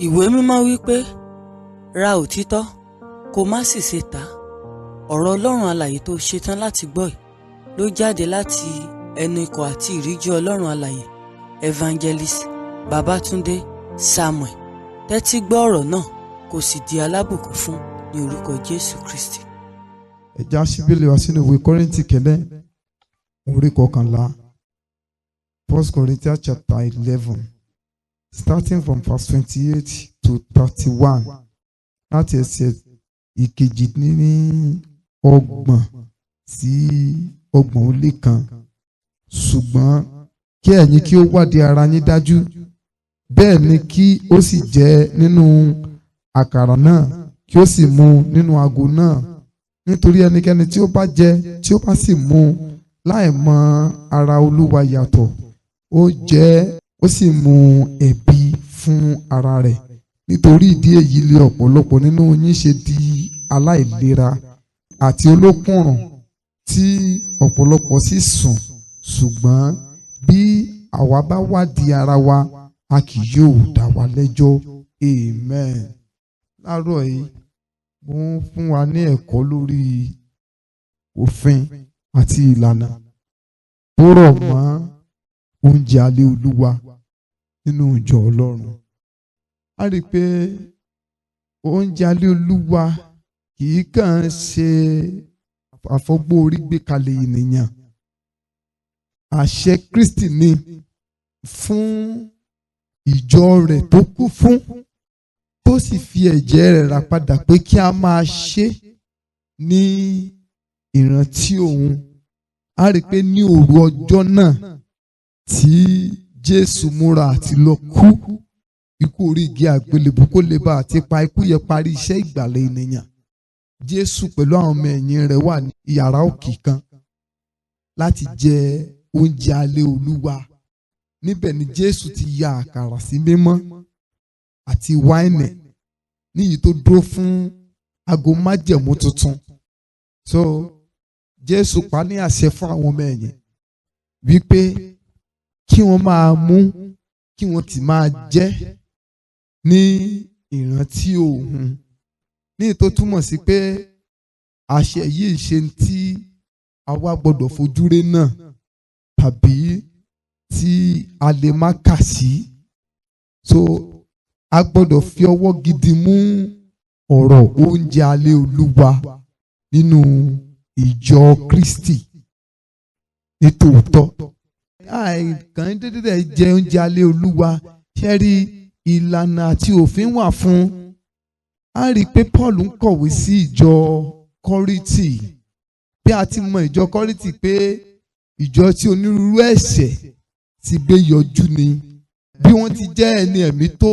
Ìwé mímọ́ wípé ra òtítọ́ kó má sì ṣe tà á. Ọ̀rọ̀ Ọlọ́run alààyè tó ṣetán láti gbọ́ yìí ló jáde láti ẹnu ikọ̀ àti ìríjú Ọlọ́run alààyè Evangelist Babátúndé Samuel. Tẹ́tí gbọ́ ọ̀rọ̀ náà kó sì di alábùkún fún ní orúkọ Jésù Kristi. Ẹ já síbílẹ̀ wá sínú ìwé Kọ́ríńtì kẹ́lẹ́ orí 11, 1 Corinthians chapter 11, starting from verse 28 to 31, láti ẹsẹ̀ ìkejì-dín-ní-ọgbọ̀n sí 30. Ṣùgbọ́n kí ẹ̀yin kí ó wádìí ara yín dájú, bẹ́ẹ̀ ni kí ó sì jẹ nínú àkàrà náà, kí ó sì mu nínú ago náà. Nítorí ẹnikẹ́ni tí ó bá jẹ tí ó bá sì mu láì mọ ara Olúwa yàtọ̀, ó jẹ ó sì mu ẹ̀bi fún ara rẹ̀. Nítorí ìdí èyí lé ọ̀pọ̀lọpọ̀ nínú yín ṣe di aláìlera àti olókùnrùn, tí ọ̀pọ̀lọpọ̀ sì sùn. Ṣùgbọ́n bí àwa bá wádìí ara wa, a kì yóò dá wa lẹ́jọ́. Amen. Láàárọ̀ yìí mo ń fún wa ní ẹ̀kọ́ lórí òfin àti ìlànà tó rọ̀ mọ́ oúnjẹ alẹ́ Olúwa nínú ìjọ Ọlọ́run. A rí i pé oúnjẹ alẹ́ Olúwa kì í kàn ṣe àfọgbọ́ orí gbé kalẹ̀ ènìyàn. Àṣẹ Kristi ni fún ìjọ rẹ̀ tó kú fún, tó sì fi ẹ̀jẹ̀ rẹ̀ rà padà pé kí a máa ṣe ní ìrántí òun. A rí i pé ní òru ọjọ́ náà tí Jésù múra àti lọ kú ikú orí igi àgbélébùú kó lè bá àti pa ikú yẹn parí iṣẹ́ ìgbàlà ènìyàn. Jésù pẹ̀lú àwọn ọmọ ẹ̀yìn rẹ̀ wà ní yàrá òkè kan láti jẹ oúnjẹ alẹ́ Olúwa. Níbẹ̀ ni Jésù ti ya àkàrà sí mímọ́ àti wáìnì níyì tó dúró fún ago májẹ̀mú tuntun. So Jésù pa ní àṣẹ fún àwọn ọmọ ẹ̀yìn wípé kí wọ́n máa mú, kí wọ́n ti máa jẹ ní ìrántí òun. Ní tó túmọ̀ sí pé àṣẹ yìí ṣe tí àwa gbọ́dọ̀ fojú rí náà tàbí tí a lè má kà sí. So a gbọ́dọ̀ fi ọwọ́ gidi mú ọ̀rọ̀ oúnjẹ alẹ́ Olúwa nínú ìjọ Kristi nítòótọ́. Àìkàn dédé jẹ oúnjẹ alẹ́ Olúwa, ṣe rí ìlànà àti òfin wà fún. A rí i pé Paul ń kọ̀wé sí ìjọ Kọ́ríńtì. Bí a ti mọ ìjọ Kọ́ríńtì pé ìjọ tí onírúurú ẹ̀ṣẹ̀ ti gbé yọjú ni. Bí wọ́n ti jẹ́ ẹni ẹ̀mí tó,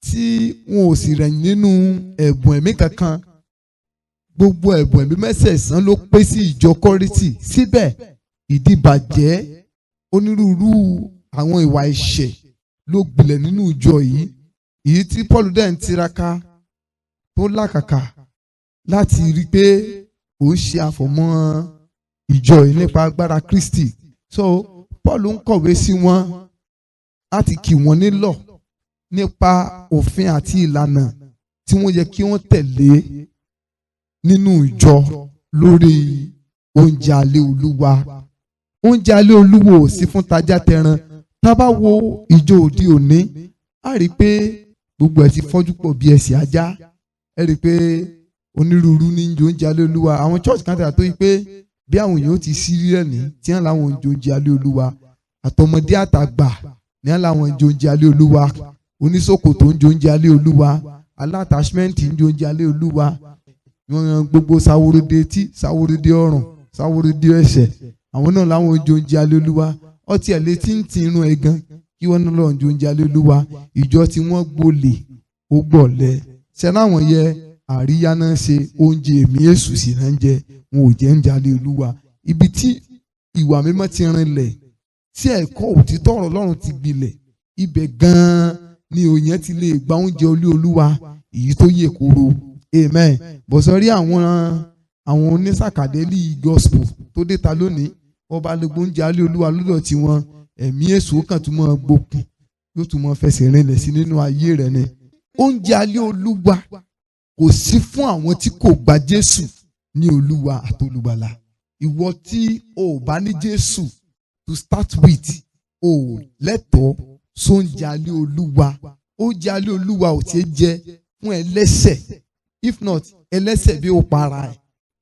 tí wọn ò sì rẹ̀yìn nínú ẹ̀bùn ẹ̀mí kankan. Gbogbo ẹ̀bùn ẹ̀mí mẹ́sẹ̀ẹ̀sán ló pé sí ìjọ Kọ́ríńtì. Síbẹ̀ ìdíbàjẹ́, onírúurú àwọn ìwà ẹ̀ṣẹ̀ ló gbilẹ̀ nínú ìjọ yìí. Èyí tí Paul dẹ̀ ń tiraka tó làkàkà láti rí i pé ó ń ṣe àfọ̀mọ́ ìjọ yìí nípa agbára Kristi. So Paul ń kọ̀wé sí wọn láti kì wọ́n nílọ̀ nípa òfin àti ìlànà tí wọ́n yẹ kí wọ́n tẹ̀lé nínú ìjọ lórí oúnjẹ alẹ́ Olúwa. Oúnjẹ alẹ́ Olúwa ò sí fún tajá tẹran. Tá bá wo ìjọ òde òní, a rí i pé gbogbo ẹ̀ ti fọ́jú pọ̀ bí ẹsẹ̀ ajá. Ẹ rí i pé onírúurú ní oúnjẹ alẹ́ Olúwa. Àwọn church kan tà tó yí pé bí àwọn èèyàn ti sí rírẹ̀ ní tí wọ́n láwọn oúnjẹ alẹ́ Olúwa, àtọmọdé àtàgbà ní wọ́n láwọn oúnjẹ alẹ́ Olúwa, oníṣòkòtò ń jẹ oúnjẹ alẹ́ Olúwa, alátàṣmẹ́ǹtì ń jẹ oúnjẹ alẹ́ Olúwa, gbogbo sáwórédé etí, sáwórédé ọrùn, sáwórédé ẹsẹ̀, àwọn náà láwọn oúnjẹ alẹ́ Olúwa. Ọtí ẹ̀ létí ń ti inú ẹ̀ gan kí wọ́n náà lọ́ọ́ oúnjẹ alẹ́ Olúwa. Ìjọ tí wọ́n gbolè ó gbọ̀lẹ̀. Ṣé láwọn yẹ àríyá náà ṣe oúnjẹ èmi Èṣù sì náà ń jẹ, wọn ò jẹ́ oúnjẹ alẹ́ Olúwa. Ibi tí ìwà mímọ́ ti rinlẹ̀, tí ẹ̀kọ́ òtítọ́ ọ̀rọ̀ Ọlọ́run ti gbilẹ̀, ibẹ̀ gan-an ni òyìn ti lè gba oúnjẹ Olúwa èyí tó yè kóró. Amen. Bọ̀sọ̀rí àwọn onísàkàdélì gospel tó dé ta lónìí, ọba lè gbóúnjẹ alẹ́ Olúwa lọ́dọ̀ tí wọn, ẹ̀mí Èṣù kan tún mọ́ gbókun yóò tún mọ fẹsẹ̀ rinlẹ̀ sí nínú ayé rẹ̀ ni. Oúnjẹ alẹ́ Olúwa kò sí fún àwọn tí kò gba Jésù ní Olúwa àti Olùgbàlà. Ìwọ tí o bá ní Jésù to start with, o lẹ́tọ̀ọ́ sóúnjẹ alẹ́ Olúwa. Oúnjẹ alẹ́ Olúwa ò tiẹ̀ jẹ fún ẹlẹ́ṣẹ̀, if not ẹlẹ́ṣẹ̀ bí ó para ẹ̀.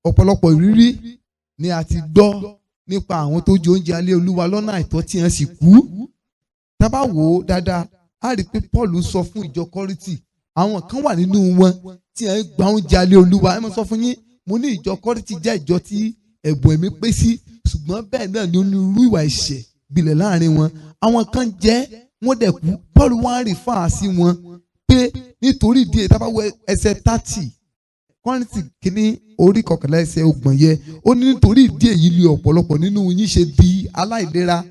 Ọ̀pọ̀lọpọ̀ ìrírí ni a ti gbọ́ nípa àwọn tó jẹ oúnjẹ alẹ́ Olúwa lọ́nà àìtọ́ tí wọ́n sì kú. Tá bá wò ó dáadáa, a rí i pé Paul sọ fún ìjọ Kọ́ríńtì, àwọn kan wà nínú wọn tí wọ́n gba oúnjẹ alẹ́ Olúwa. Ẹ mọ̀ sọ fún yín, mo ní ìjọ Kọ́ríńtì jẹ́ ìjọ tí ẹ̀bùn ẹ̀mí pé sí, ṣùgbọ́n bẹ́ẹ̀ náà ni onírúurú ìwà ẹ̀ṣẹ̀ gbilẹ̀ láàrin wọn. Àwọn kan jẹ́ wọ́n dẹ̀ kú. Paul wá rí fáà sí wọn pé nítorí ìdí èyí, tá bá wọ ẹsẹ̀ 30 Kọ́ríńtì kìíní orí 11 ẹsẹ̀ 30 yẹ, ó ní nítorí ìdí èyí lé ọ̀pọ̀lọpọ̀ nínú yín ṣe di aláìlera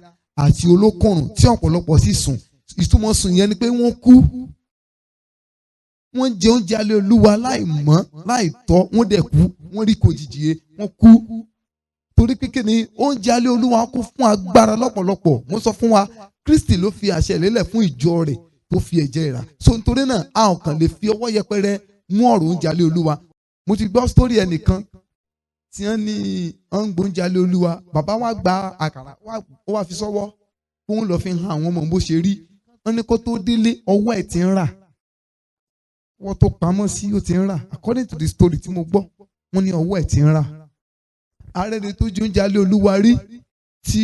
àti olókùnrùn tí ọ̀pọ̀lọpọ̀ sì sùn. Ìtumọ̀ sùn yẹn ni pé wọ́n kú. Wọ́n jẹ oúnjẹ alẹ́ Olúwa láì mọ́ láì tọ́, wọ́n dẹ̀ kú. Wọ́n rí kò jìjì, wọ́n kú. Torí pé kí ni oúnjẹ alẹ́ Olúwa kún fún agbára lọ́pọ̀lọpọ̀. Mo sọ fún wa, Kristi ló fi àṣẹ lélẹ̀ fún ìjọ rẹ̀ tó fi ẹ̀jẹ̀ rà. So nítorí náà a ò kàn lè fi ọwọ́ yẹpẹrẹ mú ọ̀rọ̀ oúnjẹ alẹ́ Olúwa. Mo ti gbọ́ sítórì ẹnìkan tí wọ́n ní wọ́n ń gbóúnjẹ alẹ́ Olúwa. Bàbá wa gba àkàrà, ó wá fi sọ́wọ́ kó ń lọ fi hàn àwọn ọmọ bó ṣe rí. Wọ́n ní kó tó délé ọwọ́ ẹ̀ ti ń rà. Wọ́n tó pamọ́ sí ó ti ń rà. According to the story tí mo gbọ́, wọ́n ní ọwọ́ ẹ̀ ti ń rà. Ààrẹ ni tó jẹ oúnjẹ alẹ́ Olúwa rí tí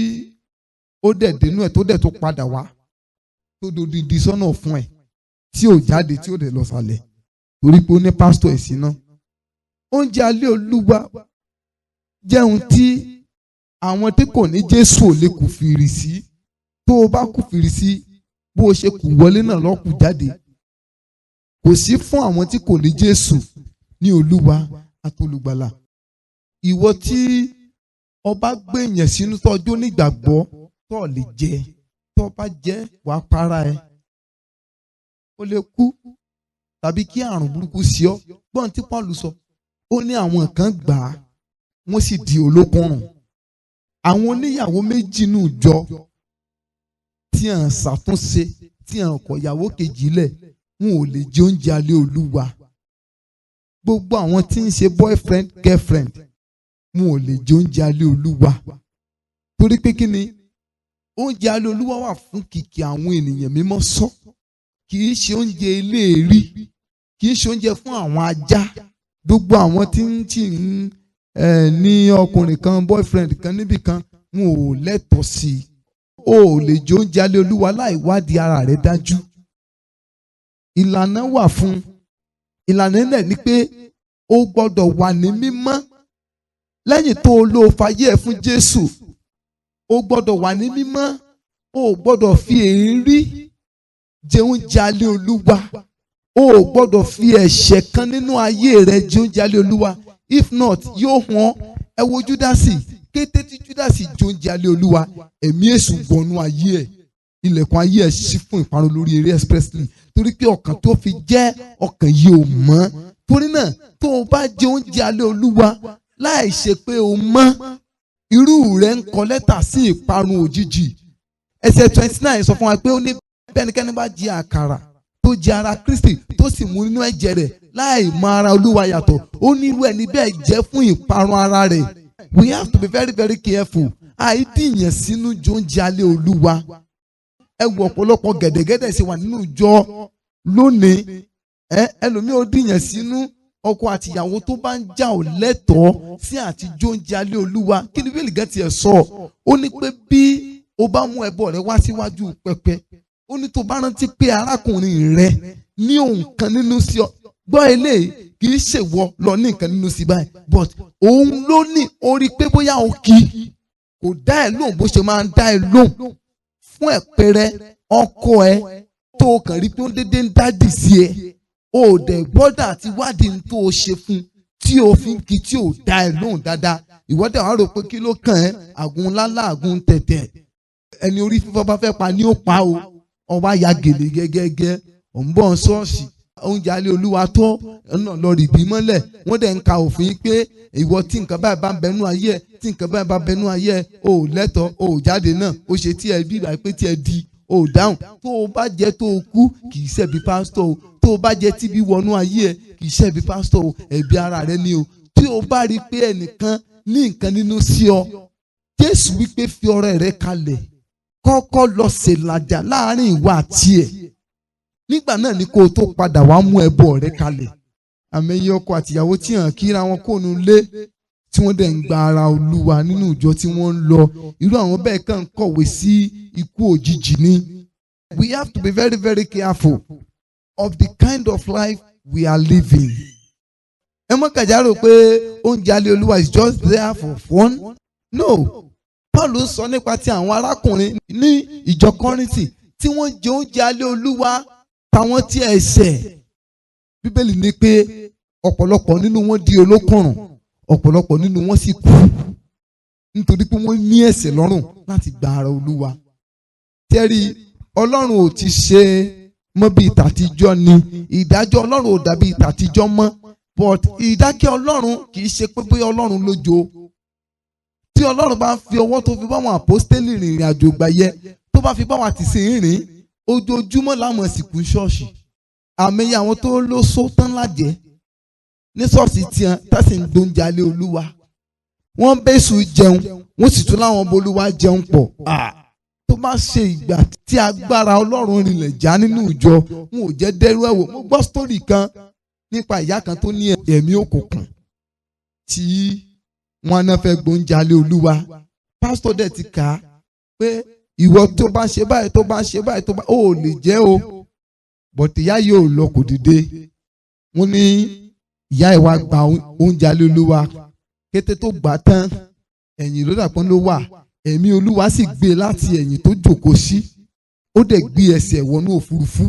ó dẹ̀ dénú ẹ̀ tó dẹ̀ tó padà wá tó dòdìdì sọ́nà fún ẹ̀ tí ò jáde tí ò dẹ̀ lọ sàlẹ̀ torí pé ó ní pásítọ̀ ẹ̀ síná. Oúnjẹ alẹ́ Olúwa jẹun tí àwọn tí kò ní Jésù ò lè kù fìrì sí. Tó o bá kù fìrì sí, bó o ṣe kù wọlé náà ló kù jáde. Kò sí fún àwọn tí kò ní Jésù ní Olúwa àti Olùgbàlà. Ìwọ tí ọba gbé èèyàn sínú tọ́jú onígbàgbọ́ tó lè jẹ, tó bá jẹ wàá para ẹ. O lè kú tàbí kí àrùn burúkú sí ọ. Gbọ́n tí Paul sọ, ó ní àwọn kan gbà á, wọ́n sì di olókùnrùn. Àwọn oníyàwó méjì nù jọ tí à ń ṣàtúnṣe, tí à ń kọ ìyàwó kejì lẹ̀, wọn ò lè jẹ oúnjẹ alẹ́ Olúwa. Gbogbo àwọn tí ń ṣe boyfriend girlfriend, wọn ò lè jẹ oúnjẹ alẹ́ Olúwa. Torí pé kí ni oúnjẹ alẹ́ Olúwa wà fún kìkì àwọn ènìyàn mímọ́ sọ. Kì í ṣe oúnjẹ eléèrí, kì í ṣe oúnjẹ fún àwọn ajá. Gbogbo àwọn tí ń ní ọkùnrin kan boyfriend kan níbì kan, wọn ò lẹ́tọ̀ọ́ sí i. O ò lè jẹ oúnjẹ alẹ́ Olúwa láì wádìí ara rẹ dájú. Ìlànà wà fún. Ìlànà náà ni pé o gbọ́dọ̀ wà ní mímọ́. Lẹ́yìn tó o lò fàyè ẹ̀ fún Jésù, o gbọ́dọ̀ wà ní mímọ́. O gbọ́dọ̀ fi èérí jẹ oúnjẹ alẹ́ Olúwa. O gbọ́dọ̀ fi ẹ̀ṣẹ̀ kan nínú ayé rẹ jẹ oúnjẹ alẹ́ Olúwa. If not, yóò hàn. Ẹ wo Júdásì. Kété tí Júdásì jẹ oúnjẹ alẹ́ Olúwa, ẹ̀mí èṣù gbọnú ayé ẹ̀. Ilẹ̀kùn ayé ẹ̀ ṣí fún ìparun lórí eré expressly. Torí pé ọkàn tó fi jẹ́ ọkàn yìí ò mọ́. Torí náà tó o bá jẹ oúnjẹ alẹ́ Olúwa láì ṣe pé o mọ́, irú rẹ̀ ń kọ lẹ́tà sí ìparun òjijì. Ẹsẹ̀ 29 sọ fún wa pé ó ní bẹ́nikẹ́ni bá jẹ àkàrà tó jẹ ara Kristi tó sì mú nínú ẹ̀jẹ̀ rẹ̀ láì mọ ara Olúwa yàtọ̀, ó ní irú ẹni bẹ́ẹ̀ jẹ́ fún ìparun ara rẹ̀. We have to be very very careful. Àìdíyàn sínú jẹ oúnjẹ alẹ́ Olúwa. Ẹ wo ọ̀pọ̀lọpọ̀ gẹ̀dẹ̀gẹ̀dẹ̀ ṣe wà nínú ìjọ lónìí. Ẹlòmíì ó dìyàn sínú. Ọkọ àti ìyàwó tó bá ń jà ò lẹ́tọ̀ọ́ sí àti jẹ oúnjẹ alẹ́ Olúwa. Kí ni Bíbélì gan tiẹ̀ sọ? Ó ní pé bí o bá mú ẹbọ rẹ wá síwájú pẹpẹ, ó ní tó bá rántí pé arákùnrin rẹ ní nǹkan nínú sí ọ. Gbọ́ eléyìí, kì í ṣèwọ lọ ní nǹkan nínú sí báyìí, but òun ló ní orí pé bóyá o kì í kò dá ẹ lóhùn bó ṣe máa ń dá ẹ lóhùn. Fún ẹ̀pẹ̀rẹ̀ ọkọ ẹ tó kàn rí pé ó dédé ń dádì sí ẹ, o dẹ̀ gbọ́dọ̀ àti wádìí ní tó o ṣe fún tí o fi ń kí tí o dá ẹ lóhùn dáadáa. Ìwọ́dẹ̀ wàá rò pé kí ló kàn ẹ́, àgùn lálá àgùn tẹ̀tẹ̀. Ẹni orí fífọ́ bá fẹ́ pa ni ó pa o. Ọba ya gèlè gẹ́gẹ́gẹ́, ò ń bọ̀ ṣọ́ọ̀ṣì. Oúnjẹ alẹ́ Olúwa tó náà lọ rìbí mọ́lẹ̀. Wọ́n dẹ̀ ń ka òfin pé ìwọ tí nǹkan báyìí bá ń bẹnu ayé ẹ̀, tí nǹkan báyìí bá ń bẹnu ayé ẹ̀, o ò lẹ́tọ̀ọ́, o ò jáde náà, o ṣe tí ẹ bí ìgbà pé tí ẹ di ò dáhùn. Tó o bá jẹ́ tó o kú kì í ṣẹ̀bi pásítọ̀ o. Tó o bá jẹ́ tíbi wọnú ayé ẹ kì í ṣẹ̀bi pásítọ̀ o. Ẹ̀bi ara rẹ ni o. Tí o bá rí pé ẹnìkan ní nǹkan nínú sí ọ, Jésù wípé fi ọrẹ rẹ kalẹ̀, kọ́kọ́ lọ ṣèlàjà láàrin ìwà àti ẹ̀. Nígbà náà ni kó o tó padà wá mú ẹbọ rẹ kalẹ̀. Àmẹ́yẹ ọkọ àtìyàwó tí hàn kíra wọn kó nu lé tí wọ́n dẹ̀ ń gba ara Olúwa nínú ìjọ tí wọ́n ń lọ. Irú àwọn bẹ́ẹ̀ kàn ń kọ̀wé sí ikú òjijì ni. We have to be very, very careful of the kind of life we are living. Ẹ mọ́ kàjá rò pé oúnjẹ alẹ́ Olúwa is just there for fun. No. Paul ń sọ nípa ti àwọn arákùnrin ní ìjọ Kọ́ríńtì tí wọ́n jẹ oúnjẹ alẹ́ Olúwa táwọn tí ẹ̀ṣẹ̀. Bíbélì ní pé ọ̀pọ̀lọpọ̀ nínú wọn di olókùnrùn, ọ̀pọ̀lọpọ̀ nínú wọn sì kú nítorí pé wọ́n ní ẹ̀ṣẹ̀ lọ́rùn láti gba ara Olúwa. Tẹ́rí Ọlọ́run ò ti ṣe mọ́ bí ìtàtijọ́ ni, ìdájọ́ Ọlọ́run ò dàbí ìtàtijọ́ mọ́, but ìdákẹ́ Ọlọ́run kì í ṣe pé bóyá Ọlọ́run lójo. Tí Ọlọ́run bá fi ọwọ́ tó fi bá wọn àpọ́stélì rìnrìn àjò ìgbà yẹ, tó bá fi bá wọn àtìsí rìn, ojoojúmọ́ láwọn sìnkú ṣọ́ọ̀ṣì. Àmì àwọn tó ló só tán lájẹ́ ní ṣọ́ọ̀ṣì tiẹ̀ tẹ́sí ń gbóúnjẹ alẹ́ Olúwa. Wọ́n bẹ́sù jẹun, wọ́n sì tún láwọn bolúwa jẹun pọ̀. Tó bá ṣe ìgbà tí agbára Ọlọ́run rinlẹ̀ já nínú ìjọ, wọn ò jẹ́ dẹ́rú ẹ̀wò. Mo gbọ́ sítórì kan nípa ìyá kan tó ní ẹ̀mí òkùnkùn tí wọ́n náà fẹ́ gbóúnjẹ alẹ́ Olúwa. Pásítọ̀ dẹ̀ ti kà á pé ìwọ tó bá ṣe báyìí tó bá ṣe báyìí tó bá ò lè jẹ́ o. Bọ̀tí ìyá yóò lọ kò dìde. Wọ́n ní ìyá ẹ̀ wá gba oúnjẹ alẹ́ Olúwa. Kété tó gbà tán, ẹ̀yìn ló dàpọ́n ló wà. Ẹ̀mí Olúwa sì gbé láti ẹ̀yìn tó jókòó sí. Ó dẹ̀ gbé ẹsẹ̀ wọnú òfurufú.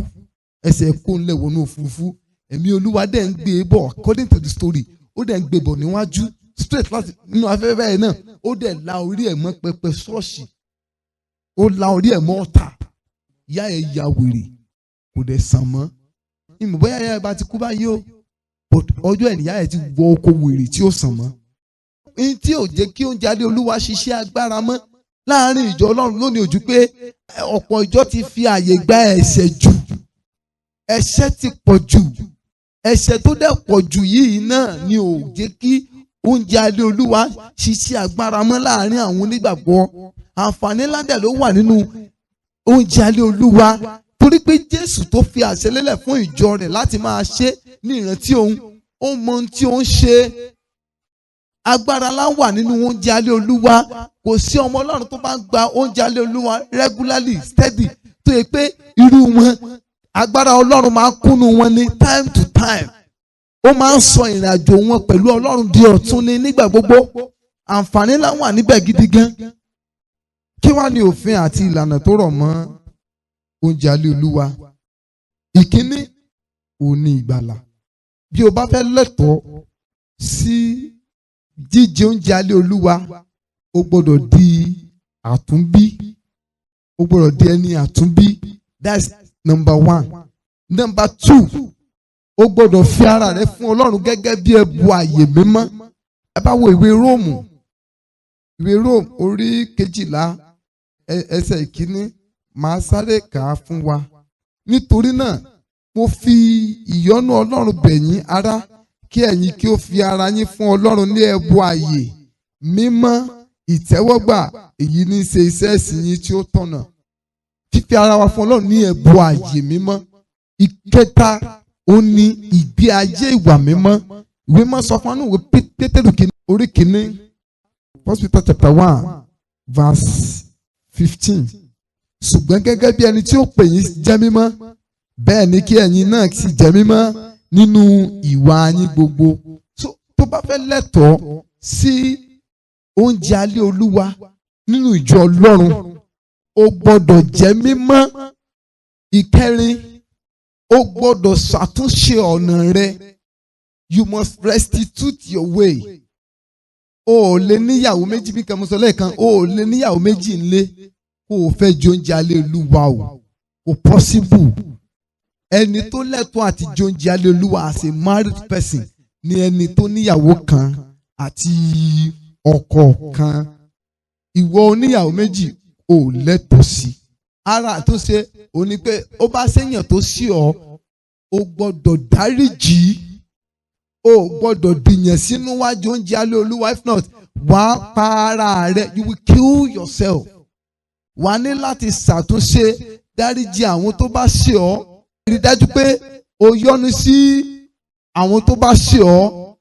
Ẹsẹ̀ kó ńlẹ̀ wọnú òfurufú. Ẹ̀mí Olúwa dẹ̀ ń gbé bọ̀ according to the story. Ó dẹ̀ ń gbé bọ̀ níwájú straight láti nínú afẹ́fẹ́ yẹn náà. Ó dẹ̀ la orí ẹ̀ mọ́ pẹpẹ ṣọ́ọ̀ṣì. Ó la orí ẹ̀ mọ́ ọ̀tà. Ìyá ẹ̀ ya wèrè. Kò dẹ̀ sàn mọ́. Ìmọ̀ bóyá ìyá ẹ̀ bá ti kú báyìí o. Ọjọ́ ẹ̀ níyà ẹ̀ ti wọ oko wèrè tí ó sàn mọ́. Ní tí ò jẹ́ kí oúnjẹ alẹ́ Olúwa ṣiṣẹ́ agbára mọ́ láàrin ìjọ Ọlọ́run lónìí ojú pé ọ̀pọ̀ ìjọ ti fi àyè gba ẹ̀ṣẹ̀ jù. Ẹ̀ṣẹ̀ ti pọ̀ jù. Ẹ̀ṣẹ̀ tó dẹ̀ pọ̀ jù yìí náà ni ò jẹ́ kí oúnjẹ alẹ́ Olúwa ṣiṣẹ́ agbára mọ́ láàrin àwọn onígbàgbọ́. Àǹfààní ńlá dẹ̀ ló wà nínú oúnjẹ alẹ́ Olúwa. Torí pé Jésù tó fi àṣẹ lélẹ̀ fún ìjọ rẹ̀ láti máa ṣe ní ìrántí òun, ó mọ ohun tí ó ń ṣe. Agbára ńlá wà nínú oúnjẹ alẹ́ Olúwa. Kò sí ọmọ Ọlọ́run tó bá ń gba oúnjẹ alẹ́ Olúwa regularly steady tó yẹ pé irú wọn agbára Ọlọ́run máa ń kúnnú wọn ní time to time. Ó máa ń sọ ìrìn àjò wọn pẹ̀lú Ọlọ́run di ọ̀tun ní nígbà gbogbo. Àǹfààní ńlá wà níbẹ̀ gidi gan. Kí wá ní òfin àti ìlànà tó rọ̀ mọ́ oúnjẹ alẹ́ Olúwa? Ìkíní òun ni ìgbàlà. Bí o bá fẹ́ lẹ́tọ̀ọ́ sí jíjẹ oúnjẹ alẹ́ Olúwa, o gbọ́dọ̀ di àtúnbí. O gbọ́dọ̀ di ẹni àtúnbí. That's number 1. Number 2, o gbọ́dọ̀ fi ara rẹ fún Ọlọ́run gẹ́gẹ́ bí ẹbọ àyè mímọ́. Ẹ bá wo ìwé Róòmù. Ìwé Róòmù orí 12 ẹsẹ̀ ìkíní. Màá sáré kà á fún wa. Nítorí náà, mo fi ìyọ́nú Ọlọ́run bẹ̀ yín ará, kí ẹ̀yin kí ó fi ara yín fún Ọlọ́run ní ẹbọ àyè mímọ́ ìtẹ́wọ́gbà, èyí ní ṣe iṣẹ́ ìsìn yín tí ó tọ̀nà. Fífi ara wa fún Ọlọ́run ní ẹbọ àyè mímọ́. Ìkẹta, ó ní ìgbé ayé ìwà mímọ́. Ìwé mọ́ sọ fún àwọn ìwé Pétérù orí kìíní, 1 Peter chapter 1 verse 15. Ṣùgbọ́n gẹ́gẹ́ bí ẹni tí ó pè yín jẹ́ mímọ́, bẹ́ẹ̀ ni kí ẹ̀yin náà sì jẹ́ mímọ́ nínú ìwà yín gbogbo. Tó bá fẹ́ lẹ́tọ̀ọ́ sí oúnjẹ alẹ́ Olúwa nínú ìjọ Ọlọ́run, o gbọ́dọ̀ jẹ́ mímọ́. Ìkẹrin, o gbọ́dọ̀ ṣàtúnṣe ọ̀nà rẹ. You must restitute your way. O ò lè níyàwó méjì bí kan mo sọ lẹ́ẹ̀kan. O ò lè níyàwó méjì ńlé kó o fẹ́ jẹ oúnjẹ alẹ́ Olúwa o. Kò possible. Ẹni tó lẹ́tọ̀ọ́ àti jẹ oúnjẹ alẹ́ Olúwa as a married person ni ẹni tó níyàwó kan àti ọkọ kan. Ìwọ oníyàwó méjì ò lẹ́tọ̀ọ́ sí. ara àtúnṣe ò ní pé ó bá séèyàn tó sí ọ o gbọ́dọ̀ dáríjì, o gbọ́dọ̀ dìyàn sínú wájú oúnjẹ alẹ́ Olúwa. If not, wàá pa ara rẹ, you will kill yourself. Wà á ní láti ṣàtúnṣe, dáríjì àwọn tó bá ṣe ọ́. Rí dájú pé o yọ́nú sí àwọn tó bá ṣe ọ́.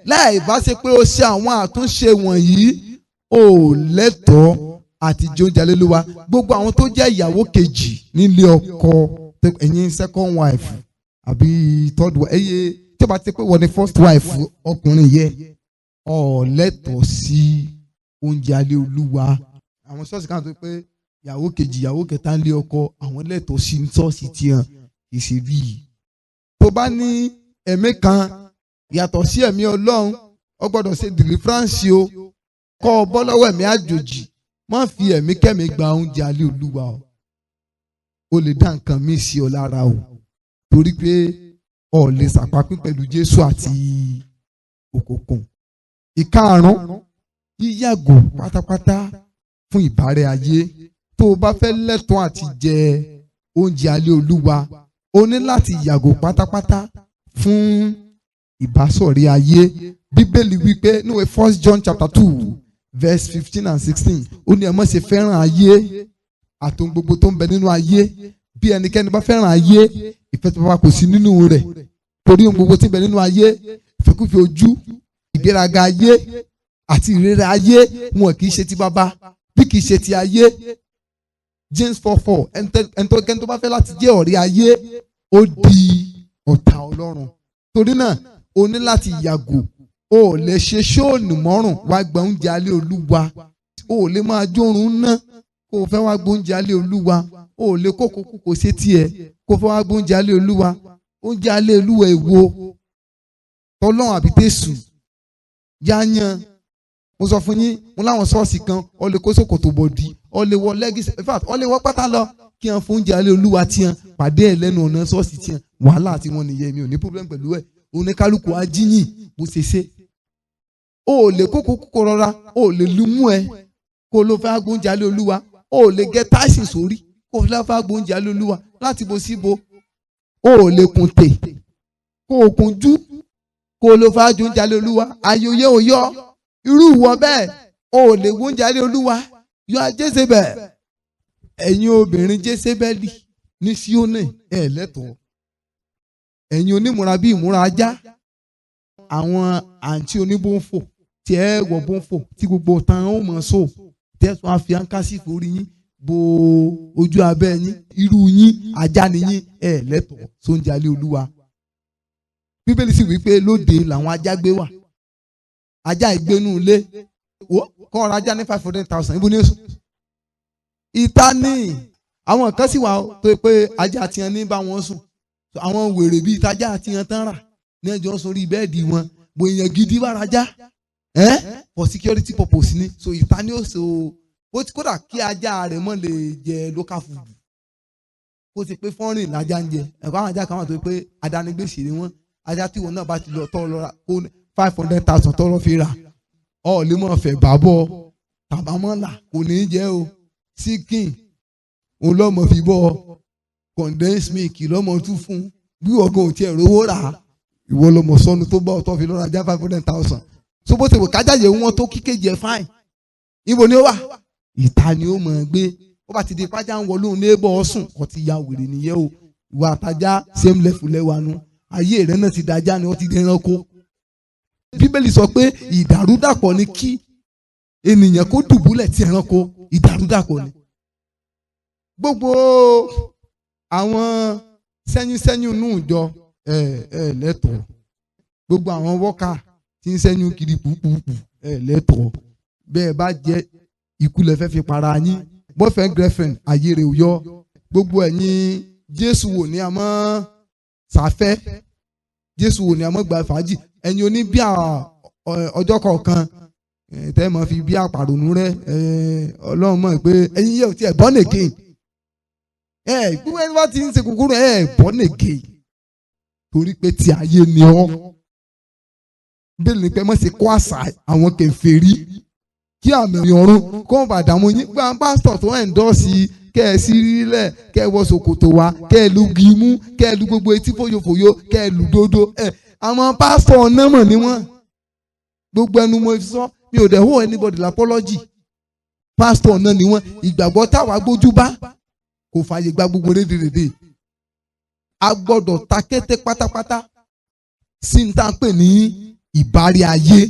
Láì bá ṣe pé o ṣe àwọn àtúnṣe wọ̀nyí, o lẹ́tọ̀ọ́ àti jẹ oúnjẹ alẹ́ Olúwa. Gbogbo àwọn tó jẹ́ ìyàwó kejì nílé ọkọ, ẹ̀yin second wife àbí third wife, tí o bá ti pé wọ́n ní first wife ọkùnrin yẹ, o lẹ́tọ̀ọ́ sí oúnjẹ alẹ́ Olúwa. Àwọn ṣọ́ọ̀ṣì kan tó pé ìyàwó kejì ìyàwó kẹta ń lé ọkọ, àwọn lẹ́tọ̀ọ́ sí ṣọ́ọ̀ṣì tiẹ̀ ìṣèlú yìí. Tó bá ní ẹ̀mí kan yàtọ̀ sí ẹ̀mí Ọlọ́run, o gbọ́dọ̀ ṣe deliverance o. Kọ́ ọ bọ́ lọ́wọ́ ẹ̀mí àjòjì, má fi ẹ̀mí kẹ́mi gba oúnjẹ alẹ́ Olúwa o. O lè dá nǹkan míì sí ọ lára o, torí pé o lè ṣàpapín pẹ̀lú Jésù àti òkùnkùn. Ìkarùn-ún, yíyàgò pátápátá fún ìbárẹ́ ayé. Tó o bá fẹ́ lẹ́tọ̀ọ́ àti jẹ oúnjẹ alẹ́ Olúwa, o ní láti yàgò pátápátá fún ìbásọ̀rí ayé. Bíbélì wípé níwèé 1 John chapter 2 verse 15 and 16, ó ní ẹ má ṣe fẹ́ràn ayé àtòun gbogbo tó ń bẹ nínú ayé. Bí ẹnikẹ́ni bá fẹ́ràn ayé, ìfẹ́ tí Baba kò sí nínú rẹ̀. Torí ohun gbogbo tí ń bẹ nínú ayé, ìfẹ́kúfẹ̀ẹ́ ojú, ìgbéraga ayé àti ìrera ayé, wọn kì í ṣe ti Baba bí kì í ṣe ti ayé. James 4:4, ẹni tó bá fẹ́ láti jẹ́ ọ̀rẹ́ ayé, ó di ọ̀tá Ọlọ́run. Torí náà o ní láti yàgò. O ò lè ṣe ṣóònù mọ́rùn wá gba oúnjẹ alẹ́ Olúwa. O ò lè máa jórun ná kó o fẹ́ wá gba oúnjẹ alẹ́ Olúwa. O ò lè kókó kò ṣe tiẹ̀ kó o fẹ́ wá gba oúnjẹ alẹ́ Olúwa. Oúnjẹ alẹ́ Olúwa èwo? Tọ́lọ́run àbí tẹ̀sù? Yáyan. Mo sọ fún yín, mo láwọn ṣọ́ọ̀ṣì kan, o lè kó ṣòkòtò bọ̀dì, o lè wọ lẹ́gìsì, in fact o lè wọ pátá lọ kí wọ́n fún oúnjẹ alẹ́ Olúwa tiẹ̀ pàdé ẹ̀ lẹ́nu ọ̀nà ṣọ́ọ̀ṣì tiẹ̀. Wàhálà tí wọ́n nìyẹn, mi ò ní problem pẹ̀lú ẹ̀. Oníkálukú ajíyìn bó ṣe ṣe. O ò lè kókó rọra, o ò lè lu mú ẹ kó ló fẹ́ gbóúnjẹ alẹ́ Olúwa. O ò lè gẹ táìsì sórí kó fẹ́ gbóúnjẹ alẹ́ Olúwa. Láti bo síbo. O ò lè kun tè kó o kun jú kó ló fẹ́ gbóúnjẹ alẹ́ Olúwa. Ayòyè ò yọ irú ìwọ bẹ́ẹ̀. O ò lè gbóúnjẹ alẹ́ Olúwa. Yọ Jésébẹ̀. Ẹ̀yin obìnrin Jésébẹ́lì ní Síónì ẹ̀ lẹ́tọ̀ọ́. Ẹ̀yin onímúra bí ìmúra ajá, àwọn àǹtí oníbóńfò tí ẹ wọ̀ bóńfò tí gbogbo tán ó mọ̀ so tẹ́sán á fi áńkásí forí yín bo ojú abẹ́ yín, irú yín ajá ni yín ẹ̀ lẹ́tọ̀ọ́ sóúnjẹ alẹ́ Olúwa. Bíbélì sì wípé lóde làwọn ajá gbé wà. Ajá ìgbénú ilé kọ́ ọ̀rọ̀ ajá ní 500,000 ibo ní èso. Ìta ní àwọn kan sì wà tó pé ajá tiẹ̀ ní bá wọn sùn. Àwọn wèrè bíi ìtajà àti ìyẹn tán rà ní ẹjọ́ sórí bẹ́ẹ̀dì wọn. Bó èèyàn gidi bá rajá for security purpose ni. So ìta ni ó so ó ti kódà kí ajá rẹ̀ mọ́ lè jẹ local food. Ó ti pé fọ́nrìn lájá ń jẹ. Ẹ̀kọ́ àwọn ajá kan wà tó pé adánigbèsè ni wọ́n. Ajá tí wọn náà bá ti lọ tọ́ lọ ra kó 500,000 tọ́rọ́ fi rà. Ọ̀ lè mọ̀ fẹ́ bàbọ̀ tàbámọ́là kò ní í jẹ́ o. Síkìn òun lọ́mọ fi bọ́ condensed milk lọ́mọ tún fún bí ọgọ́ òtí ẹ̀rọ owó rà á. Ìwọ lọmọ sọnù tó bá ọtọ́ fi lọ́ra já 500,000. So bó ti wò kájáde wọn tó kíkéjì ẹ̀ fine. Ibo ni ó wà? Ìta ni ó mọ̀ gbé. Ó bá ti di pájá ń wọ lóhun neighbor ọ̀sùn kò ti ya wèrè nìyẹn o. Ìwà àtajà same level lẹ́wà nu. Ayé rẹ̀ náà ti dájá ni wọ́n ti dẹran kó. Bíbélì sọ pé ìdàrúdàpọ̀ ni kí ènìyàn kó dùbúlẹ̀ ti ẹranko. Ìdàrúdàpọ̀ ni. Gbogbo àwọn sẹ́yún nù jọ lẹ́tọ̀ọ́. Gbogbo àwọn wọ́kà tí ń sẹ́yún kiri pùpùpù lẹ́tọ̀ọ́. Bẹ́ẹ̀ bá jẹ́ ikú lẹ fẹ́ fi para yín. Boyfriend girlfriend ayé rẹ̀ ò yọ. Gbogbo ẹ̀yin Jésù wò ní àmọ́ sàfẹ́. Jésù wò ní àmọ́ gba fàájì. Ẹ̀yin oní bí ọjọ́ kọ̀ọ̀kan tẹ́ mọ̀ fi bí àpàrònú rẹ̀ Ọlọ́run mọ̀ pé ẹ̀yin yẹ̀ ò tiẹ̀ born again. Gbogbo ẹni bá ti ń ṣe kúkúrú born again. Torí pé ti ayé ni ọ́. Bẹ́ẹ̀ ni pé mọ̀ sí kó àṣà àwọn kèfèrí kí àmì ọ̀run kó bá dààmú yín. Gba pásítọ̀ tó endorse kẹ́ ẹ sí rílẹ̀, kẹ́ ẹ wọ ṣòkòtò wá, kẹ́ ẹ lu gímú, kẹ́ ẹ lu gbogbo etí fòyòfòyò, kẹ́ ẹ lu dodo. Àwọn pásítọ̀ ọ̀nà mọ̀ ni wọ́n. Gbogbo ẹnu mo sọ, mi ò dẹ̀ hó anybody l'apology. Pásítọ̀ ọ̀nà ni wọ́n. Ìgbàgbọ́ táwa gbójú bá kò fààyè gba gbogbo rédèrèdè. A gbọ́dọ̀ ta kété pátápátá sí ní tá à ń pè ní ìbárí ayé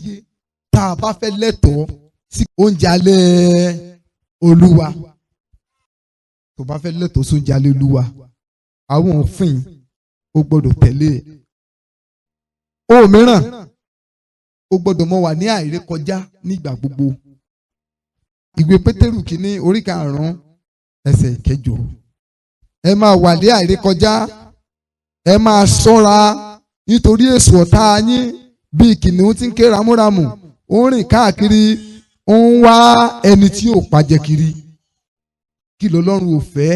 tá a bá fẹ́ lẹ́tọ̀ọ́ sí oúnjẹ alẹ́ Olúwa. Tó bá fẹ́ lẹ́tọ̀ọ́ sí oúnjẹ alẹ́ Olúwa, àwọn òfin ó gbọ́dọ̀ tẹ̀lé. Ohun mìíràn, ó gbọ́dọ̀ mọ wà ní àìrékọjá nígbà gbogbo. Ìwé Pétérù kìíní orí 5 ẹsẹ̀ 8. Ẹ máa wà ní àìrékọjá, ẹ máa ṣọ́ra nítorí èṣù ọ̀tá yín bíi kìnìún tí ń ké ramúramù, ó ń rìn káàkiri, ó ń wá ẹni tí yóò pajẹ kiri. Kí l'Ọlọ́run ò fẹ́?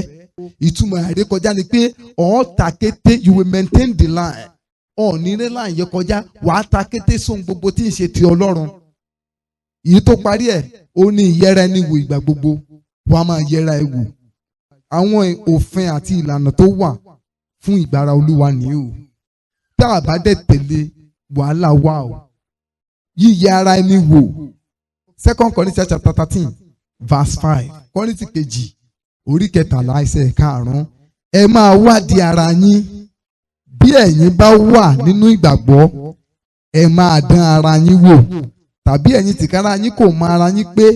Ìtumọ̀ àìrékọjá ni pé ọ̀ ta kété, you will maintain the line. Ní ilé láì yẹ kọjá, wàá ta kété sóhun gbogbo tí ń ṣe ti Ọlọ́run. Èyí tó parí ẹ̀, ó ní ìyẹra ẹni wò ìgbà gbogbo, wàá máa yẹra ẹ wò. Àwọn òfin àti ìlànà tó wà fún ìgbára Olúwa nìyí o. Tá a bá dẹ̀ tẹ̀lé, wàhálà wà o. Yíyẹ ara ẹni wò. 2 Corinthians chapter 13 verse 5. Kọ́ríńtì kejì orí 13 ẹsẹ̀ 5. Ẹ máa wádìí ara yín. Bí ẹ̀yin bá wà nínú ìgbàgbọ́, ẹ máa dán ara yín wò. Tàbí ẹ̀yin tìkára yín kò mọ ara yín pé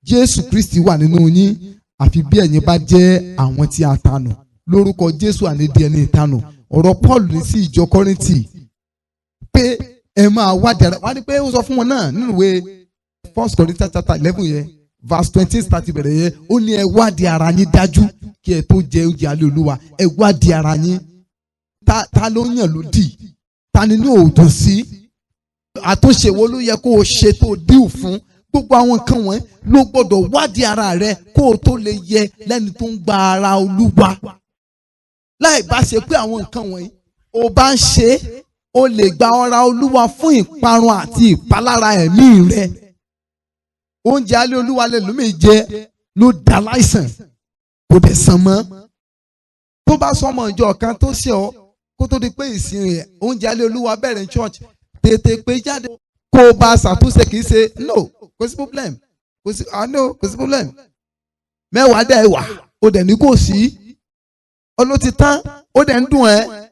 Jésù Kristi wà nínú yín, àfi bí ẹ̀yin bá jẹ́ àwọn tí a tanù. Lórúkọ Jésù ànídìí ẹni ìtanù. Ọ̀rọ̀ Paul ní sí ìjọ Kọ́ríńtì pé ẹ máa wádìí ara. Wá ní pé ó sọ fún wọn náà nínú ìwé 1 Corinthians chapter 11 yẹn verse 20 30 bẹ̀rẹ̀ yẹn, ó ní ẹ wádìí ara yín dájú kí ẹ tó jẹ oúnjẹ alẹ́ Olúwa. Ẹ wádìí ara yín. Ta ló yàn lódì? Ta ni ní òòdùn sí? Àtúnṣe wo ló yẹ kó o ṣe tó díù fún? Gbogbo àwọn nǹkan wọ̀nyí ló gbọ́dọ̀ wádìí ara rẹ kó o tó lè yẹ lẹ́ni tó ń gba ara Olúwa. Láì bá ṣe pé àwọn nǹkan wọ̀nyí o bá ń ṣe, o lè gba ara Olúwa fún ìparun àti ìpalára ẹ̀mí rẹ. Oúnjẹ alẹ́ Olúwa lẹ́lòmíì jẹ ló dá láìsàn, kò dẹ̀ sàn mọ́. Tó bá sọmọ ìjọ kan tó ṣe ọ́, kó tó di pé ìsìn rẹ̀ oúnjẹ alẹ́ Olúwa bẹ̀rẹ̀ ní church, tètè pé jáde kó o bá ṣàtúnṣe. Kì í ṣe no, kò sí problem, kò sí problem. Mẹ́wàá dẹ̀ wà, ó dẹ̀ ní kò sí. Ọlọ́tí tán, ó dẹ̀ ń dùn ẹ́.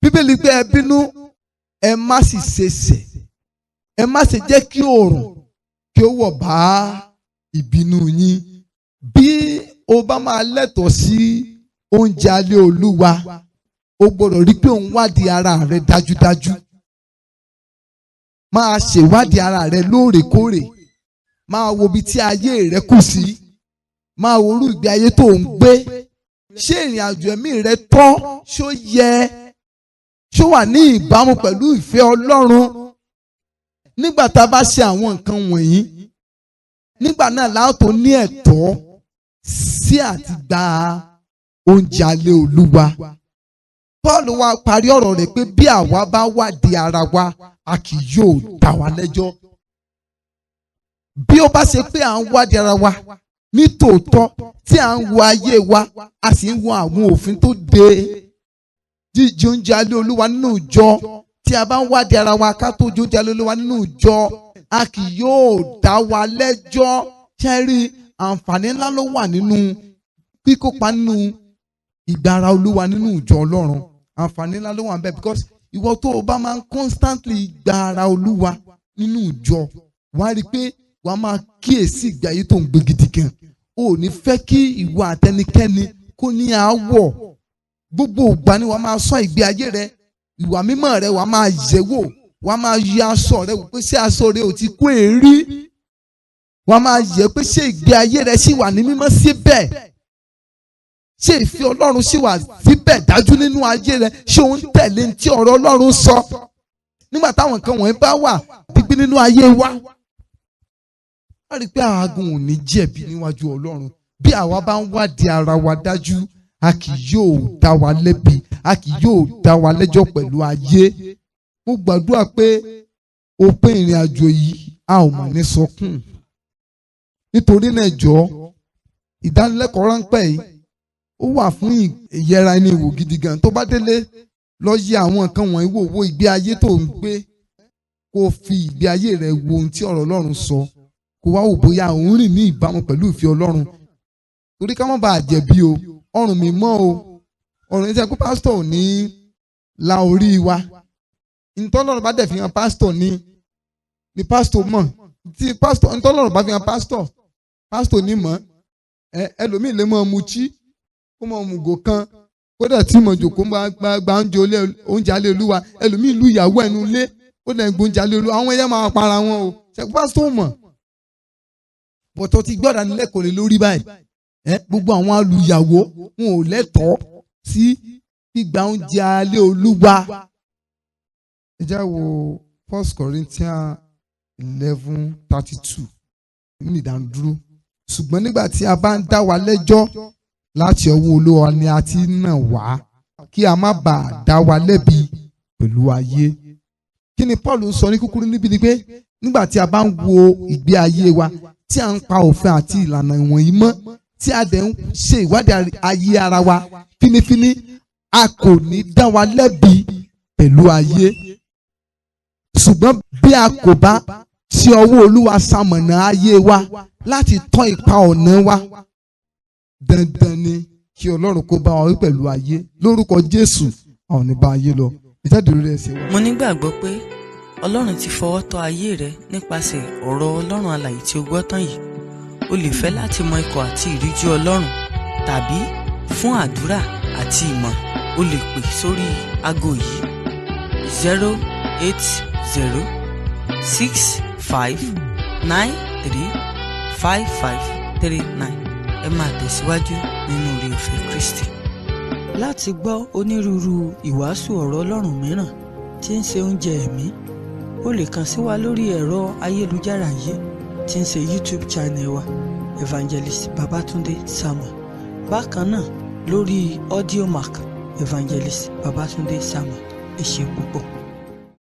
Bíbélì pé ẹ bínú, ẹ má sì ṣe ṣẹ̀, ẹ má sì jẹ́ kí oòrùn kí ó wọ̀ bá ìbínú yín. Bí o bá máa lẹ́tọ̀ọ́ sí oúnjẹ alẹ́ Olúwa, o gbọ́dọ̀ rí pé òun wádìí ara rẹ dájúdájú. Máa ṣèwádìí ara rẹ lóòrèkóòrè. Máa wo ibi tí ayé rẹ kù sí. Máa wo irú ìgbé ayé tó ń gbé. Ṣé ìrìn àjò ẹ̀mí rẹ tọ́? Ṣó yẹ? Ṣó wà ní ìbámu pẹ̀lú ìfẹ́ Ọlọ́run? Nígbà tá a bá ṣe àwọn nǹkan wọ̀nyí, nígbà náà la ó tó ní ẹ̀tọ́ sí àti gba oúnjẹ alẹ́ Olúwa. Paul wá parí ọ̀rọ̀ rẹ̀ pé bí àwa bá wádìí ara wa, a kì yóò dá wa lẹ́jọ́. Bí ó bá ṣe pé à ń wádìí ara wa ní tòótọ́, tí à ń wo ayé wa, a sì ń wo àwọn òfin tó de jíjẹ oúnjẹ alẹ́ Olúwa nínú ìjọ. Tí a bá ń wádìí ara wa ká tó jẹ oúnjẹ alẹ́ Olúwa nínú ìjọ, a kì yóò dá wa lẹ́jọ́. Ṣẹ́rí, àǹfààní ńlá ló wà nínú kíkópa nínú ìgbára Olúwa nínú ìjọ Ọlọ́run. Àǹfààní ńlá ló wà níbẹ̀, because ìwọ tó o bá máa ń constantly gba ara Olúwa nínú ìjọ, wàá rí i pé wàá máa kíyèsí ìgbé ayé tó ń gbé gidi gan. O ò ní fẹ́ kí ìwà àtẹnikẹ́ni kó ní aáwọ̀. Gbogbo ìgbà ni wàá máa sọ ìgbé ayé rẹ, ìwà mímọ́ rẹ wàá máa yẹ̀ wò, wàá máa yẹ aṣọ rẹ wò pé ṣé aṣọ rẹ ò ti kó èérí. Wàá máa yẹ̀ pé ṣé ìgbé ayé rẹ ṣì wà ní mímọ́ síbẹ̀. Ṣé ìfẹ́ Ọlọ́run ṣì wà síbẹ̀ dájú nínú ayé rẹ? Ṣé o ń tẹ̀lé tí ọ̀rọ̀ Ọlọ́run sọ? Nígbà táwọn nǹkan wọ̀nyí bá wà dígbí nínú ayé wa, a rí i pé àágùn ò ní jẹ̀bi níwájú Ọlọ́run. Bí àwa bá ń wádìí ara wa dájú, a kì yóò dá wa lẹ́bi, a kì yóò dá wa lẹ́jọ́ pẹ̀lú ayé. Mo gbàdúrà pé òpin ìrìn àjò yìí a ò mà ní sọkún. Nítorí náà jọ̀ọ́, ìdánilẹ́kọ̀ọ́ ráńpẹ́ yìí ó wà fún ìyẹra ẹni wò gidi gan. Tó bá délé lọ yẹ àwọn nǹkan wọ̀nyí wò, wo ìgbé ayé tó ń gbé, kó fi ìgbé ayé rẹ wo ohun tí ọ̀rọ̀ Ọlọ́run sọ, kó wá wò bóyá òun rìn ní ìbámu pẹ̀lú ìfẹ́ Ọlọ́run. Torí ká má bàa jẹ̀bi o, ọrùn mi mọ́ o, ọrùn yìí sẹ́ pé pásítọ̀ ò ní la orí wa. Ntọ́lọ́run bá dẹ̀ fi hàn pásítọ̀ ni pásítọ̀ mọ̀. Tí pásítọ̀ ntọ́lọ́run bá fi hàn pásítọ̀ ní mọ̀. Ẹlòmíì lè mọ̀ mutí, kó mọ̀ mùgò kan, kódà tí mo jòkó gba oúnjẹ alẹ́ Olúwa, ẹlòmíì lu ìyàwó ẹnu ilé, ó lè gbóúnjẹ alẹ́ Olúwa, àwọn ẹyẹ máa para wọn o. Ṣé pásítọ̀ mọ̀? Bọ̀tọ̀ ti gbọ́dọ̀ nílẹ̀kọ̀ọ́ lé lórí báyìí. Gbogbo àwọn alùyàwó wọn ò lẹ́tọ̀ọ́ sí gbígba oúnjẹ alẹ́ Olúwa. Ẹ jẹ́ wo 1 Corinthians 11:32 ní ìdánudúró. Ṣùgbọ́n nígbà tí a bá ń dá wa lẹ́jọ́ láti ọwọ́ Olúwa ni a ti nà wá, kí a má bàa dá wa lẹ́bi pẹ̀lú ayé. Kí ni Paul ń sọ ní kúkúrú níbi ni pé nígbà tí a bá ń wo ìgbé ayé wa, tí a ń pa òfin àti ìlànà ìwọ̀nyí mọ́, tí a dẹ̀ ń ṣe ìwádìí ayé ara wa fínífíní, a kò ní dá wa lẹ́bi pẹ̀lú ayé. Ṣùgbọ́n bí a kò bá tí ọwọ́ Olúwa ṣamọ̀nà ayé wa láti tọ́ ipa ọ̀nà wa, dandan ni kí Ọlọ́run kó bá wa wí pẹ̀lú ayé. Lórúkọ Jésù, a ò ní bá ayé lọ. Ìjáde lórí ẹsẹ̀ wa. Mo nígbàgbọ́ pé Ọlọ́run ti fọwọ́ tọ́ ayé rẹ nípasẹ̀ ọ̀rọ̀ Ọlọ́run alààyè tí o gbọ́ tán yìí. O lè fẹ́ láti mọ ikọ̀ àti ìríjú Ọlọ́run, tàbí fún àdúrà àti ìmọ̀, o lè pè sórí aago yìí 08065935539. Ẹ máa tẹ̀síwájú nínú oore-ọ̀fẹ́ Kristi. Láti gbọ́ onírúurú ìwàásù ọ̀rọ̀ Ọlọ́run mìíràn tí ń ṣe oúnjẹ ẹ̀mí, o lè kàn sí wa lórí ẹ̀rọ ayélujára yìí tí ń ṣe YouTube channel wa Evangelist Babatunde Samuel. Bákan náà lórí Audiomack Evangelist Babatunde Samuel. Ẹ ṣé púpọ̀.